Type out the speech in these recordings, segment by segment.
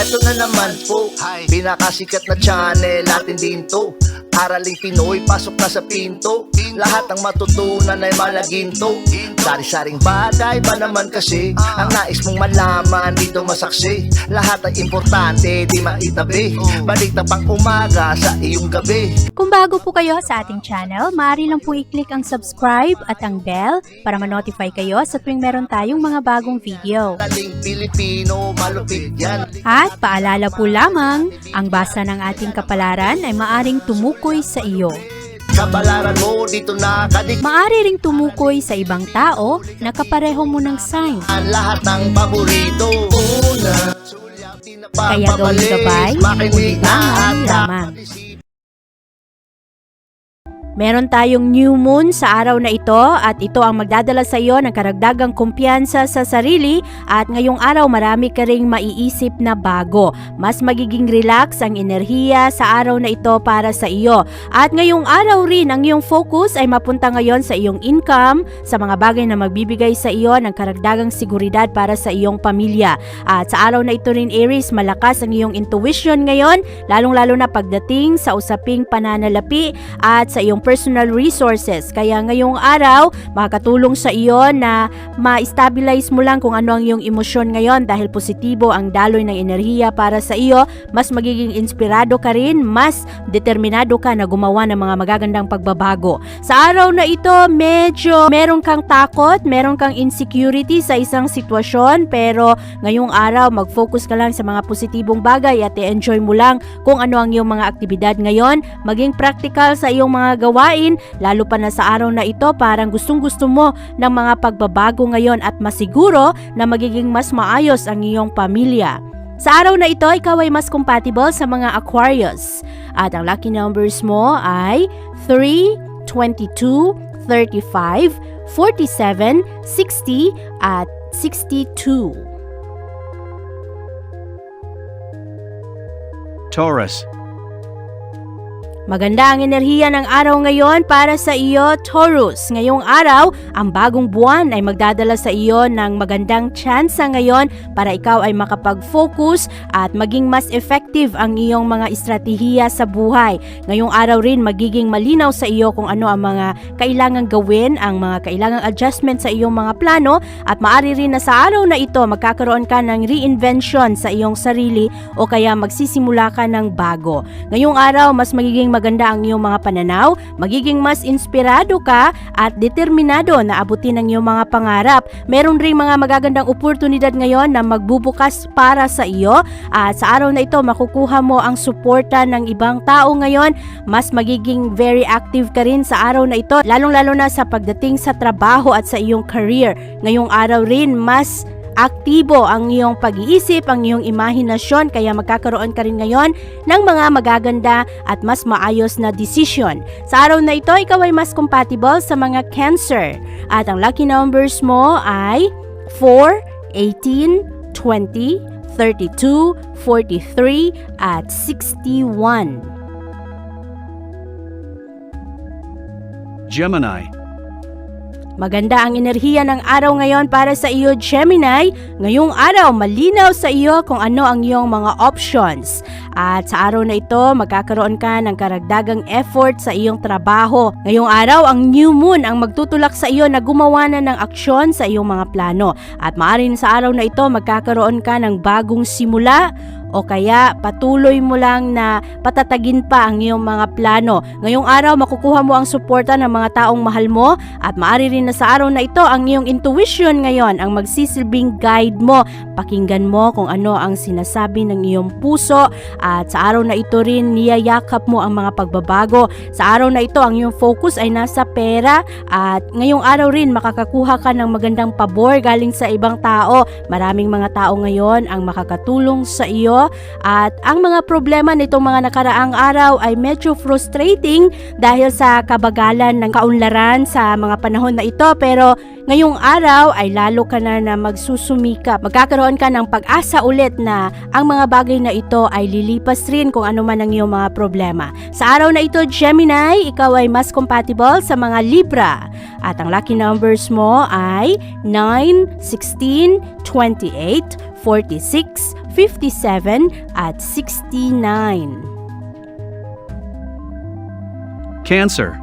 Eto na naman po, pinakasikat na channel natin din to. Araling Pinoy, pasok na sa pinto. Lahat ng matutunan ay malaginto. Sari-saring bagay ba naman kasi ang nais mong malaman dito masaksi. Lahat ay importante, di maitabi. Balik na pang umaga sa iyong gabi. Kung bago po kayo sa ating channel, maaari lang po i-click ang subscribe at ang bell para ma-notify kayo sa tuwing meron tayong mga bagong video. Taling Pilipino, malupit yan. At paalala po lamang, ang basa ng ating kapalaran ay maaring tumukoy sa iyo. Kapalaran mo dito nakadik. Maaari ring tumukoy sa ibang tao na kapareho mo ng sign. Lahat ng paborito. Una, Kaya gawing gabay, ulitangan lamang. Meron tayong new moon sa araw na ito at ito ang magdadala sa iyo ng karagdagang kumpiyansa sa sarili at ngayong araw marami ka ring maiisip na bago. Mas magiging relax ang enerhiya sa araw na ito para sa iyo. At ngayong araw rin ang iyong focus ay mapunta ngayon sa iyong income, sa mga bagay na magbibigay sa iyo ng karagdagang seguridad para sa iyong pamilya. At sa araw na ito rin Aries, malakas ang iyong intuition ngayon, lalong-lalo na pagdating sa usaping pananalapi at sa iyong personal resources. Kaya ngayong araw, makakatulong sa iyo na ma-stabilize mo lang kung ano ang iyong emosyon ngayon dahil positibo ang daloy ng enerhiya para sa iyo. Mas magiging inspirado ka rin, mas determinado ka na gumawa ng mga magagandang pagbabago. Sa araw na ito, medyo meron kang takot, meron kang insecurity sa isang sitwasyon, pero ngayong araw, mag-focus ka lang sa mga positibong bagay at i-enjoy mo lang kung ano ang iyong mga aktibidad ngayon. Maging practical sa iyong mga gawain, lalo pa na sa araw na ito, parang gustong-gusto mo ng mga pagbabago ngayon at masiguro na magiging mas maayos ang iyong pamilya. Sa araw na ito, ikaw ay mas compatible sa mga Aquarius. At ang lucky numbers mo ay 3, 22, 35, 47, 60 at 62. Taurus. Maganda ang enerhiya ng araw ngayon para sa iyo, Taurus. Ngayong araw, ang bagong buwan ay magdadala sa iyo ng magandang tsansa ngayon para ikaw ay makapag-focus at maging mas effective ang iyong mga estratehiya sa buhay. Ngayong araw rin, magiging malinaw sa iyo kung ano ang mga kailangang gawin, ang mga kailangang adjustment sa iyong mga plano at maaari rin na sa araw na ito, magkakaroon ka ng reinvention sa iyong sarili o kaya magsisimula ka ng bago. Ngayong araw, mas magiging maganda ang iyong mga pananaw, magiging mas inspirado ka at determinado na abutin ang iyong mga pangarap. Meron ring mga magagandang oportunidad ngayon na magbubukas para sa iyo at sa araw na ito makukuha mo ang suporta ng ibang tao ngayon. Mas magiging very active ka rin sa araw na ito, lalong-lalo na sa pagdating sa trabaho at sa iyong career. Ngayong araw rin, mas aktibo ang iyong pag-iisip, ang iyong imahinasyon, kaya magkakaroon ka rin ngayon ng mga magaganda at mas maayos na decision. Sa araw na ito, ikaw ay mas compatible sa mga Cancer. At ang lucky numbers mo ay 4, 18, 20, 32, 43 at 61. Gemini. Maganda ang enerhiya ng araw ngayon para sa iyo, Gemini. Ngayong araw, malinaw sa iyo kung ano ang iyong mga options. At sa araw na ito, magkakaroon ka ng karagdagang effort sa iyong trabaho. Ngayong araw, ang new moon ang magtutulak sa iyo na gumawa na ng aksyon sa iyong mga plano. At maaaring sa araw na ito, magkakaroon ka ng bagong simula o kaya patuloy mo lang na patatagin pa ang iyong mga plano. Ngayong araw, makukuha mo ang suporta ng mga taong mahal mo at maaari rin na sa araw na ito, ang iyong intuition ngayon ang magsisilbing guide mo. Pakinggan mo kung ano ang sinasabi ng iyong puso at sa araw na ito rin, niyayakap mo ang mga pagbabago. Sa araw na ito, ang iyong focus ay nasa pera at ngayong araw rin, makakakuha ka ng magandang pabor galing sa ibang tao. Maraming mga tao ngayon ang makakatulong sa iyo at ang mga problema nitong mga nakaraang araw ay medyo frustrating dahil sa kabagalan ng kaunlaran sa mga panahon na ito, pero ngayong araw ay lalo ka na magsusumikap. Magkakaroon ka ng pag-asa ulit na ang mga bagay na ito ay lilipas rin kung ano man ang iyong mga problema. Sa araw na ito, Gemini, ikaw ay mas compatible sa mga Libra at ang lucky numbers mo ay 9, 16, 28, 46, 57, at 69. Cancer.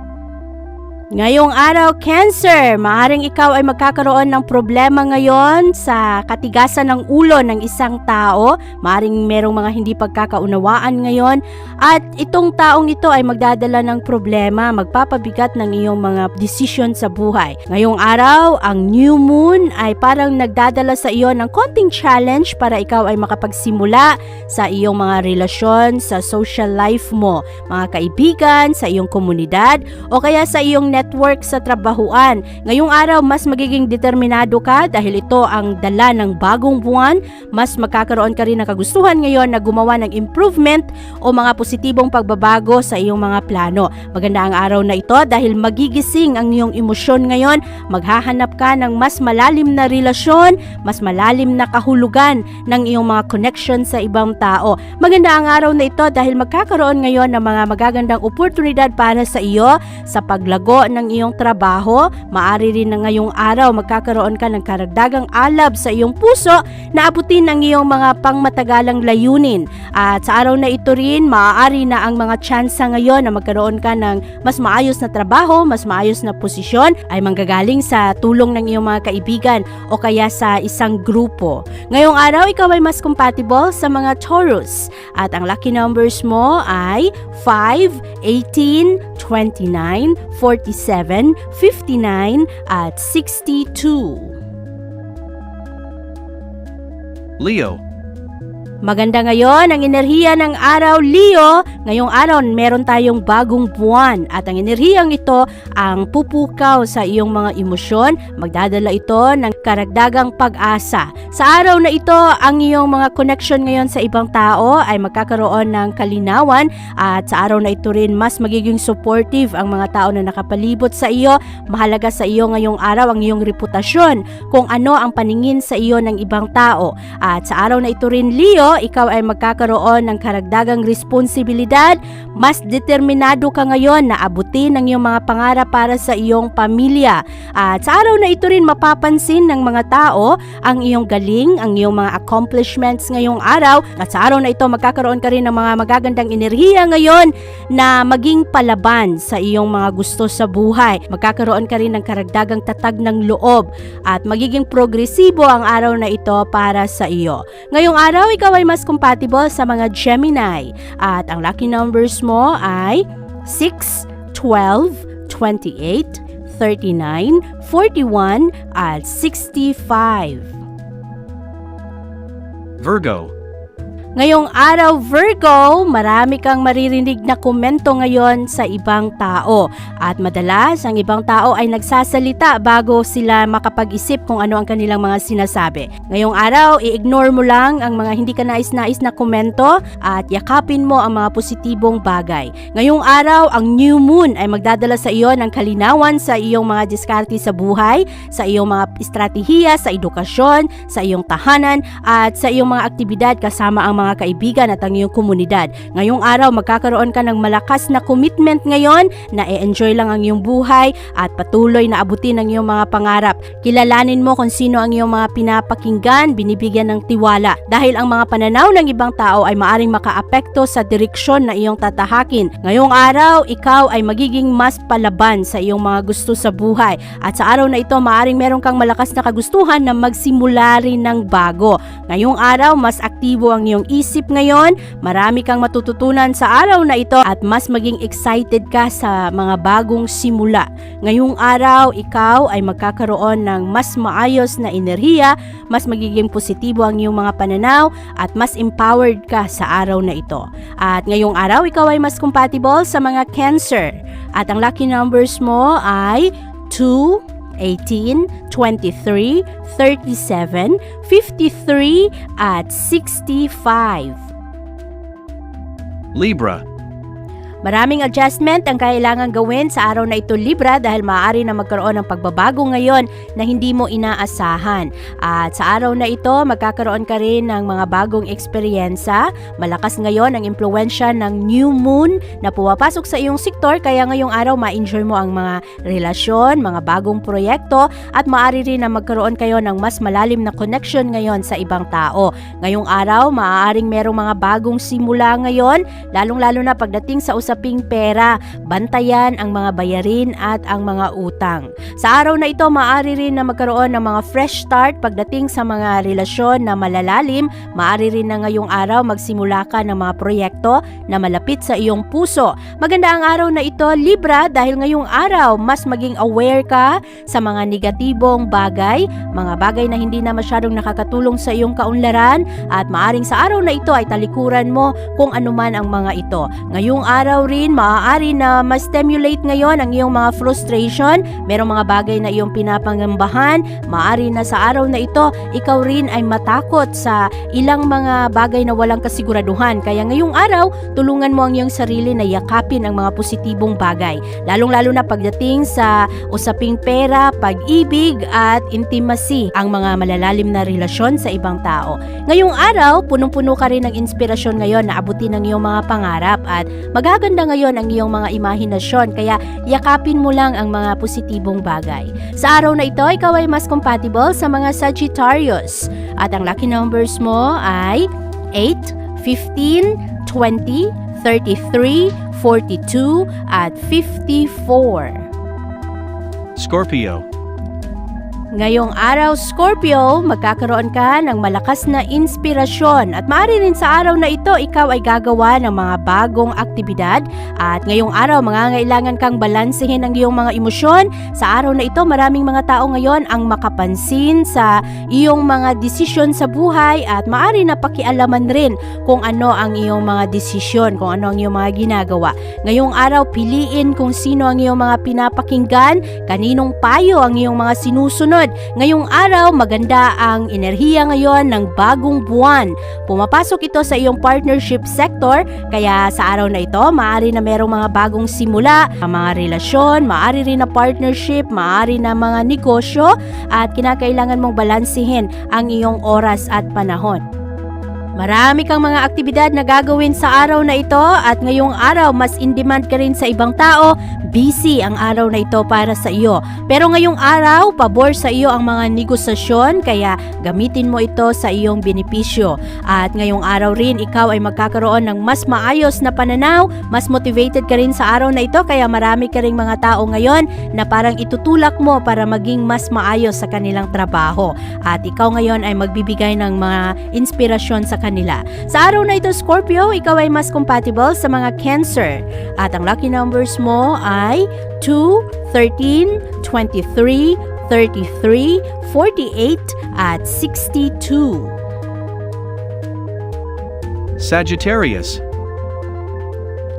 Ngayong araw, Cancer, maaaring ikaw ay magkakaroon ng problema ngayon sa katigasan ng ulo ng isang tao. Maaaring merong mga hindi pagkakaunawaan ngayon. At itong taong ito ay magdadala ng problema, magpapabigat ng iyong mga desisyon sa buhay. Ngayong araw, ang new moon ay parang nagdadala sa iyo ng konting challenge para ikaw ay makapagsimula sa iyong mga relasyon, sa social life mo, mga kaibigan, sa iyong komunidad, o kaya sa iyong network sa trabahuan. Ngayong araw, mas magiging determinado ka dahil ito ang dala ng bagong buwan. Mas magkakaroon ka rin ng kagustuhan ngayon na gumawa ng improvement o mga positibong pagbabago sa iyong mga plano. Maganda ang araw na ito dahil magigising ang iyong emosyon ngayon. Maghahanap ka ng mas malalim na relasyon, mas malalim na kahulugan ng iyong mga connection sa ibang tao. Maganda ang araw na ito dahil magkakaroon ngayon ng mga magagandang oportunidad para sa iyo sa paglago ng iyong trabaho. Maari rin na ngayong araw magkakaroon ka ng karagdagang alab sa iyong puso na abutin ang iyong mga pangmatagalang layunin. At sa araw na ito rin, maaari na ang mga tsansa ngayon na magkaroon ka ng mas maayos na trabaho, mas maayos na posisyon ay manggagaling sa tulong ng iyong mga kaibigan o kaya sa isang grupo. Ngayong araw, ikaw ay mas compatible sa mga Taurus. At ang lucky numbers mo ay 5, 18, 29, 47, 59, at 62. Leo. Maganda ngayon ang enerhiya ng araw, Leo. Ngayong araw, meron tayong bagong buwan at ang enerhiyang ito ang pupukaw sa iyong mga emosyon. Magdadala ito ng karagdagang pag-asa. Sa araw na ito, ang iyong mga connection ngayon sa ibang tao ay magkakaroon ng kalinawan at sa araw na ito rin, mas magiging supportive ang mga tao na nakapalibot sa iyo. Mahalaga sa iyo ngayong araw ang iyong reputasyon, kung ano ang paningin sa iyo ng ibang tao. At sa araw na ito rin, Leo, ikaw ay magkakaroon ng karagdagang responsibilidad. Mas determinado ka ngayon na abutin ang iyong mga pangarap para sa iyong pamilya. At sa araw na ito rin, mapapansin ng mga tao ang iyong galing, ang iyong mga accomplishments ngayong araw. At sa araw na ito, magkakaroon ka rin ng mga magagandang enerhiya ngayon na maging palaban sa iyong mga gusto sa buhay. Magkakaroon ka rin ng karagdagang tatag ng loob at magiging progresibo ang araw na ito para sa iyo. Ngayong araw, ikaw ay mas compatible sa mga Gemini at ang lucky numbers mo ay 6, 12, 28, 39, 41, at 65. Virgo. Ngayong araw, Virgo, marami kang maririnig na komento ngayon sa ibang tao. At madalas, ang ibang tao ay nagsasalita bago sila makapag-isip kung ano ang kanilang mga sinasabi. Ngayong araw, i-ignore mo lang ang mga hindi ka nais-nais na komento at yakapin mo ang mga positibong bagay. Ngayong araw, ang new moon ay magdadala sa iyo ng kalinawan sa iyong mga diskarte sa buhay, sa iyong mga estratehiya, sa edukasyon, sa iyong tahanan, at sa iyong mga aktibidad kasama ang mga kaibigan at ang iyong komunidad. Ngayong araw, magkakaroon ka ng malakas na commitment ngayon na i-enjoy lang ang iyong buhay at patuloy na abutin ang iyong mga pangarap. Kilalanin mo kung sino ang iyong mga pinapakinggan, binibigyan ng tiwala dahil ang mga pananaw ng ibang tao ay maaring makaapekto sa direksyon na iyong tatahakin. Ngayong araw, ikaw ay magiging mas palaban sa iyong mga gusto sa buhay at sa araw na ito, maaring meron kang malakas na kagustuhan na magsimula rin ng bago. Ngayong araw, mas aktibo ang iyong isip ngayon, marami kang matututunan sa araw na ito at mas maging excited ka sa mga bagong simula. Ngayong araw, ikaw ay magkakaroon ng mas maayos na enerhiya, mas magiging positibo ang iyong mga pananaw at mas empowered ka sa araw na ito. At ngayong araw, ikaw ay mas compatible sa mga Cancer. At ang lucky numbers mo ay 2, 18, 23, 37, 53, at 65. Libra. Maraming adjustment ang kailangan gawin sa araw na ito, Libra, dahil maaari na magkaroon ng pagbabago ngayon na hindi mo inaasahan. At sa araw na ito, magkakaroon ka rin ng mga bagong eksperyensa. Malakas ngayon ang impluwensya ng new moon na pumapasok sa iyong sektor, kaya ngayong araw ma-enjoy mo ang mga relasyon, mga bagong proyekto, at maaari rin na magkaroon kayo ng mas malalim na connection ngayon sa ibang tao. Ngayong araw, maaaring merong mga bagong simula ngayon, lalong-lalo na pagdating sa usaping pera. Bantayan ang mga bayarin at ang mga utang. Sa araw na ito, maaari rin na magkaroon ng mga fresh start pagdating sa mga relasyon na malalalim. Maaari rin na ngayong araw magsimula ka ng mga proyekto na malapit sa iyong puso. Maganda ang araw na ito, Libra, dahil ngayong araw mas maging aware ka sa mga negatibong bagay, mga bagay na hindi na masyadong nakakatulong sa iyong kaunlaran, at maaring sa araw na ito ay talikuran mo kung anuman ang mga ito. Ngayong araw rin, maaari na ma-stimulate ngayon ang iyong mga frustration. Merong mga bagay na iyong pinapangambahan. Maaari na sa araw na ito, ikaw rin ay matakot sa ilang mga bagay na walang kasiguraduhan. Kaya ngayong araw, tulungan mo ang iyong sarili na yakapin ang mga positibong bagay. Lalong-lalo na pagdating sa usaping pera, pag-ibig at intimacy, ang mga malalalim na relasyon sa ibang tao. Ngayong araw, punong-puno ka rin ng inspirasyon ngayon na abutin ang iyong mga pangarap, at magaganda ngayon ang iyong mga imahinasyon, kaya yakapin mo lang ang mga positibong bagay. Sa araw na ito, ikaw ay mas compatible sa mga Sagittarius, at ang lucky numbers mo ay 8, 15, 20, 33, 42, at 54. Scorpio. Ngayong araw, Scorpio, magkakaroon ka ng malakas na inspirasyon, at maaari rin sa araw na ito, ikaw ay gagawa ng mga bagong aktibidad, at ngayong araw, mangangailangan kang balansehin ang iyong mga emosyon. Sa araw na ito, maraming mga tao ngayon ang makapansin sa iyong mga desisyon sa buhay, at maaari na pakialaman rin kung ano ang iyong mga desisyon, kung ano ang iyong mga ginagawa. Ngayong araw, piliin kung sino ang iyong mga pinapakinggan, kaninong payo ang iyong mga sinusunod. Ngayong araw, maganda ang enerhiya ngayon ng bagong buwan. Pumapasok ito sa iyong partnership sector, kaya sa araw na ito, maaari na merong mga bagong simula, mga relasyon, maaari rin na partnership, maaari na mga negosyo, at kinakailangan mong balansehin ang iyong oras at panahon. Marami kang mga aktibidad na gagawin sa araw na ito, at ngayong araw mas in demand ka rin sa ibang tao. Busy ang araw na ito para sa iyo. Pero ngayong araw, pabor sa iyo ang mga negosasyon, kaya gamitin mo ito sa iyong benepisyo. At ngayong araw rin, ikaw ay magkakaroon ng mas maayos na pananaw, mas motivated ka rin sa araw na ito, kaya marami ka ring mga tao ngayon na parang itutulak mo para maging mas maayos sa kanilang trabaho. At ikaw ngayon ay magbibigay ng mga inspirasyon sa kanila. Sa araw na ito, Scorpio, ikaw ay mas compatible sa mga Cancer. At ang lucky numbers mo ay 2, 13, 23, 33, 48, at 62. Sagittarius.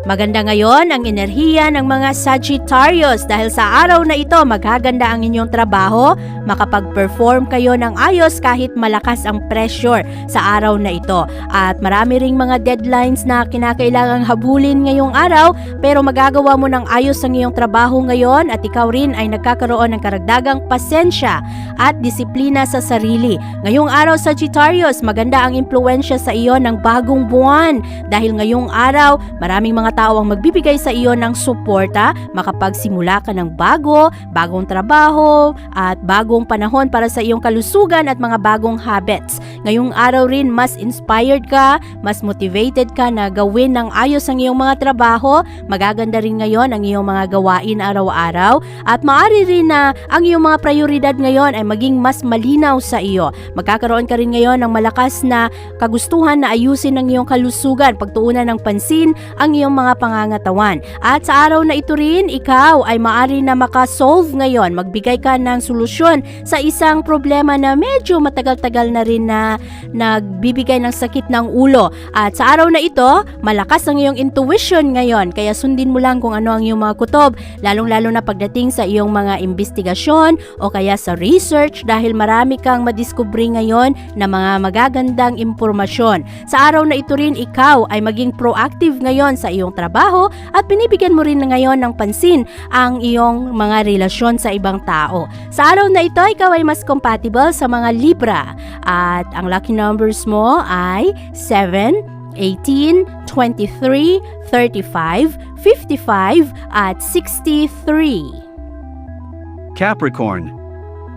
Maganda ngayon ang enerhiya ng mga Sagittarius, dahil sa araw na ito magaganda ang inyong trabaho, makapag-perform kayo ng ayos kahit malakas ang pressure sa araw na ito. At marami ring mga deadlines na kinakailangang habulin ngayong araw, pero magagawa mo ng ayos ang iyong trabaho ngayon, at ikaw rin ay nagkakaroon ng karagdagang pasensya at disiplina sa sarili. Ngayong araw, Sagittarius, maganda ang impluwensya sa iyo ng bagong buwan, dahil ngayong araw maraming mga tao ang magbibigay sa iyo ng suporta, makapagsimula ka ng bagong trabaho, at bagong panahon para sa iyong kalusugan at mga bagong habits. Ngayong araw rin, mas inspired ka, mas motivated ka na gawin ng ayos ang iyong mga trabaho. Magaganda rin ngayon ang iyong mga gawain araw-araw, at maaari rin na ang iyong mga prioridad ngayon ay maging mas malinaw sa iyo. Magkakaroon ka rin ngayon ng malakas na kagustuhan na ayusin ang iyong kalusugan, pagtuunan ng pansin ang iyong mga pangangatawan. At sa araw na ito rin, ikaw ay maaari na makasolve ngayon, magbigay ka ng solusyon sa isang problema na medyo matagal-tagal na rin na nagbibigay ng sakit ng ulo. At sa araw na ito, malakas ang iyong intuition ngayon, kaya sundin mo lang kung ano ang iyong mga kutob, lalong-lalo na pagdating sa iyong mga investigasyon o kaya sa research, dahil marami kang madiskubre ngayon na mga magagandang impormasyon. Sa araw na ito rin, ikaw ay maging proactive ngayon sa iyong iyong trabaho at binibigyan mo rin na ngayon ng pansin ang iyong mga relasyon sa ibang tao. Sa araw na ito, ikaw ay mas compatible sa mga Libra at ang lucky numbers mo ay 7, 18, 23, 35, 55 at 63. Capricorn.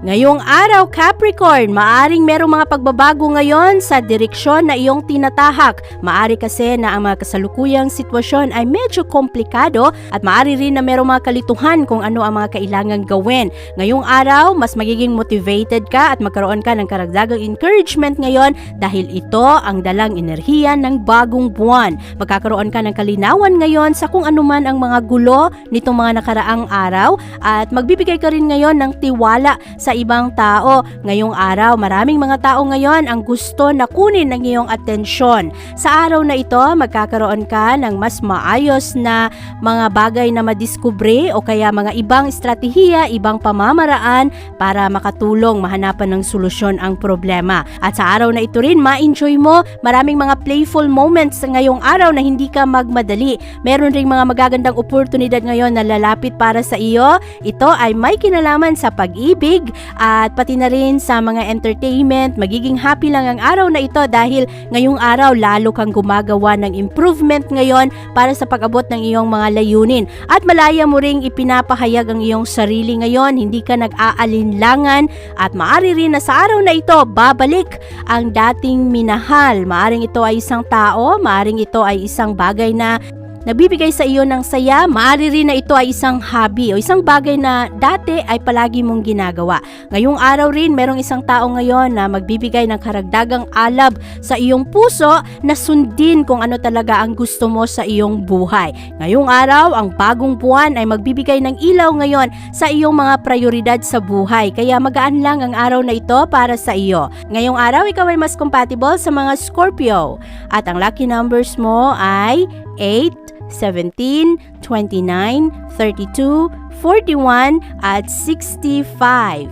Ngayong araw, Capricorn, maaring merong mga pagbabago ngayon sa direksyon na iyong tinatahak. Maari kasi na ang mga kasalukuyang sitwasyon ay medyo komplikado at maari rin na merong mga kalituhan kung ano ang mga kailangang gawin. Ngayong araw, mas magiging motivated ka at magkaroon ka ng karagdagang encouragement ngayon dahil ito ang dalang enerhiya ng bagong buwan. Magkakaroon ka ng kalinawan ngayon sa kung anuman ang mga gulo nitong mga nakaraang araw at magbibigay ka rin ngayon ng tiwala sa ibang tao. Ngayong araw, maraming mga tao ngayon ang gusto na kunin ang iyong atensyon. Sa araw na ito, magkakaroon ka ng mas maayos na mga bagay na madiskubre o kaya mga ibang estratehiya, ibang pamamaraan para makatulong mahanapan ng solusyon ang problema. At sa araw na ito rin, ma-enjoy mo maraming mga playful moments sa ngayong araw na hindi ka magmadali. Meron ring mga magagandang oportunidad ngayon na lalapit para sa iyo. Ito ay may kinalaman sa pag-ibig at pati na rin sa mga entertainment. Magiging happy lang ang araw na ito dahil ngayong araw lalo kang gumagawa ng improvement ngayon para sa pag-abot ng iyong mga layunin. At malaya mo ring ipinapahayag ang iyong sarili ngayon, hindi ka nag-aalinlangan at maari rin na sa araw na ito babalik ang dating minahal. Maaring ito ay isang tao, maaring ito ay isang bagay na nagbibigay sa iyo ng saya, maaari rin na ito ay isang hobby o isang bagay na dati ay palagi mong ginagawa. Ngayong araw rin, merong isang tao ngayon na magbibigay ng karagdagang alab sa iyong puso na sundin kung ano talaga ang gusto mo sa iyong buhay. Ngayong araw, ang bagong buwan ay magbibigay ng ilaw ngayon sa iyong mga prioridad sa buhay. Kaya magaan lang ang araw na ito para sa iyo. Ngayong araw, ikaw ay mas compatible sa mga Scorpio. At ang lucky numbers mo ay 8, 17, 29, 32, 41 at 65.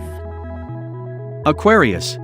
Aquarius.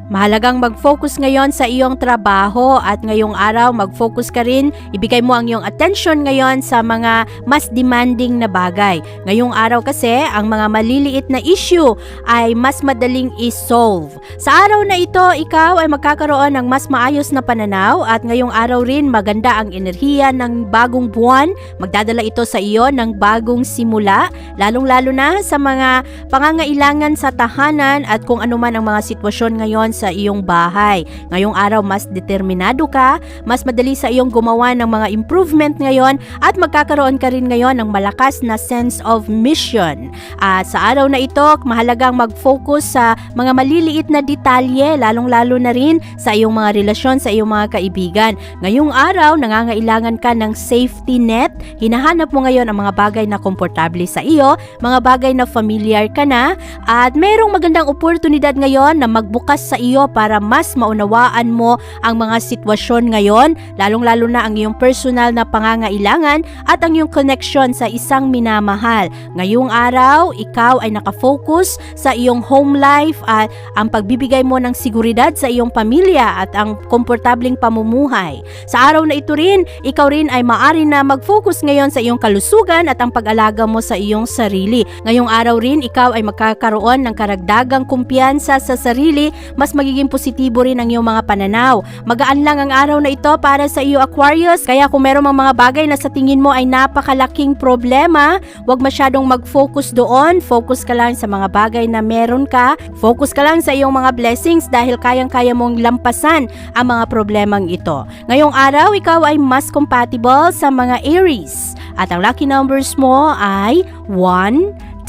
Mahalagang mag-focus ngayon sa iyong trabaho at ngayong araw mag-focus ka rin, ibigay mo ang iyong attention ngayon sa mga mas demanding na bagay. Ngayong araw kasi, ang mga maliliit na issue ay mas madaling i-solve. Sa araw na ito, ikaw ay magkakaroon ng mas maayos na pananaw at ngayong araw rin maganda ang enerhiya ng bagong buwan. Magdadala ito sa iyo ng bagong simula, lalong-lalo na sa mga pangangailangan sa tahanan at kung anuman ang mga sitwasyon ngayon sa iyong bahay. Ngayong araw, mas determinado ka, mas madali sa iyong gumawa ng mga improvement ngayon at magkakaroon ka rin ngayon ng malakas na sense of mission. At sa araw na ito, mahalagang mag-focus sa mga maliliit na detalye, lalong-lalo na rin sa iyong mga relasyon, sa iyong mga kaibigan. Ngayong araw, nangangailangan ka ng safety net. Hinahanap mo ngayon ang mga bagay na komportable sa iyo, mga bagay na familiar ka na, at mayroong magandang oportunidad ngayon na magbukas sa iyo para mas maunawaan mo ang mga sitwasyon ngayon, lalong-lalo na ang iyong personal na pangangailangan at ang iyong connection sa isang minamahal. Ngayong araw, ikaw ay nakafocus sa iyong home life at ang pagbibigay mo ng seguridad sa iyong pamilya at ang komportableng pamumuhay. Sa araw na ito rin, ikaw rin ay maari na mag-focus ngayon sa iyong kalusugan at ang pag-alaga mo sa iyong sarili. Ngayong araw rin, ikaw ay magkakaroon ng karagdagang kumpiyansa sa sarili, mas magiging positibo rin ang iyong mga pananaw. Magaan lang ang araw na ito para sa iyo, Aquarius, kaya kung meron mga bagay na sa tingin mo ay napakalaking problema, huwag masyadong mag-focus doon. Focus ka lang sa mga bagay na meron ka. Focus ka lang sa iyong mga blessings dahil kayang-kaya mong lampasan ang mga problemang ito. Ngayong araw, ikaw ay mas compatible sa mga Aries. At ang lucky numbers mo ay 1,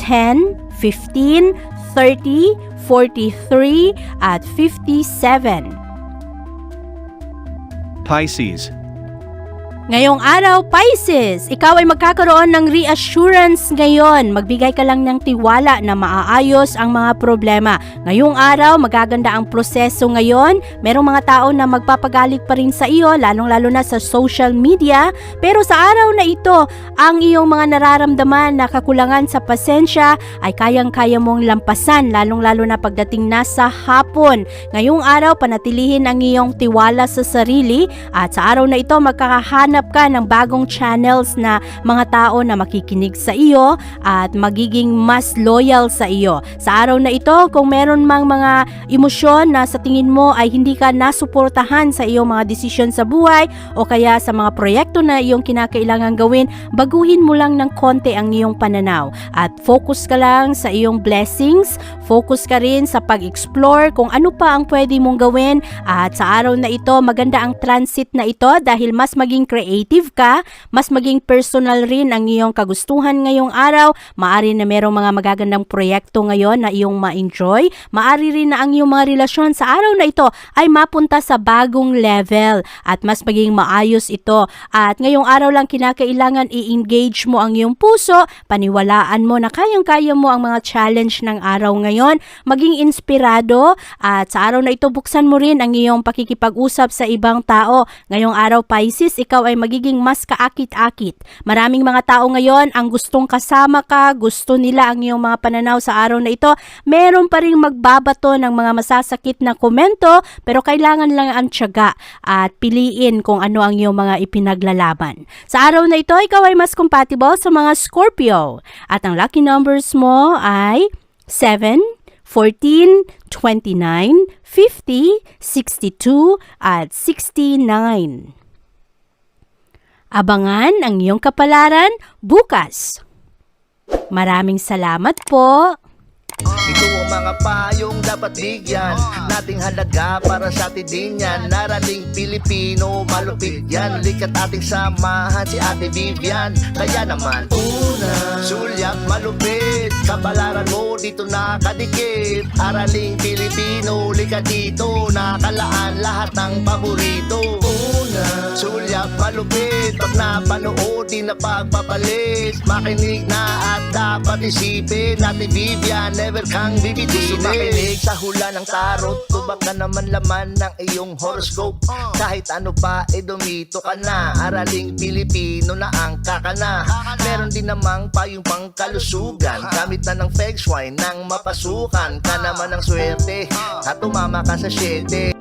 10, 15, 30, 43 at 57. Pisces. Ngayong araw, Pisces, ikaw ay magkakaroon ng reassurance ngayon. Magbigay ka lang ng tiwala na maaayos ang mga problema. Ngayong araw, magaganda ang proseso ngayon. Merong mga tao na magpapagalit pa rin sa iyo, lalong-lalo na sa social media. Pero sa araw na ito, ang iyong mga nararamdaman na kakulangan sa pasensya ay kayang-kaya mong lampasan, lalong-lalo na pagdating na sa hapon. Ngayong araw, panatilihin ang iyong tiwala sa sarili at sa araw na ito, magkakahanap maghahanap ka ng bagong channels na mga tao na makikinig sa iyo at magiging mas loyal sa iyo. Sa araw na ito, kung meron mang mga emosyon na sa tingin mo ay hindi ka nasuportahan sa iyong mga desisyon sa buhay o kaya sa mga proyekto na iyong kinakailangan gawin, baguhin mo lang ng konti ang iyong pananaw at focus ka lang sa iyong blessings, focus ka rin sa pag-explore kung ano pa ang pwede mong gawin. At sa araw na ito, maganda ang transit na ito dahil mas maging creative ka, mas maging personal rin ang iyong kagustuhan ngayong araw. Maari na merong mga magagandang proyekto ngayon na iyong ma-enjoy. Maari rin na ang iyong mga relasyon sa araw na ito ay mapunta sa bagong level at mas maging maayos ito. At ngayong araw lang kinakailangan i-engage mo ang iyong puso, paniwalaan mo na kayang-kaya mo ang mga challenge ng araw ngayon, maging inspirado at sa araw na ito buksan mo rin ang iyong pakikipag-usap sa ibang tao. Ngayong araw Pisces, ikaw ay magiging mas kaakit-akit. Maraming mga tao ngayon ang gustong kasama ka, gusto nila ang iyong mga pananaw sa araw na ito. Meron pa rin magbabato ng mga masasakit na komento pero kailangan lang ang tiyaga at piliin kung ano ang iyong mga ipinaglalaban. Sa araw na ito, ikaw ay mas compatible sa mga Scorpio at ang lucky numbers mo ay 7, 14, 29, 50, 62, at 69. Abangan ang iyong kapalaran bukas. Maraming salamat po. Ito ang mga payong dapat bigyan nating halaga para sa atin din yan. Narating Pilipino, malupit yan. Likat ating samahan si Ate Vivian. Kaya naman, una, sulyap malupit. Kapalaran mo dito nakadikit. Araling Pilipino, likat dito. Nakalaan lahat ng paborito. Una, sulyap malupit. Pag napanood, di na pagpapalit. Makinig na at dapat isipin. Ate Vivian, never kang bibitinin. Makinig sa hula ng tarot. Tubak ka naman laman ng iyong horoscope. Kahit ano pa, dumito ka na. Araling Pilipino na ang kakana. Meron din namang payong pangkalusugan. Gamit na ng feng shui nang mapasukan ka naman ng swerte at tumama ka sa 7.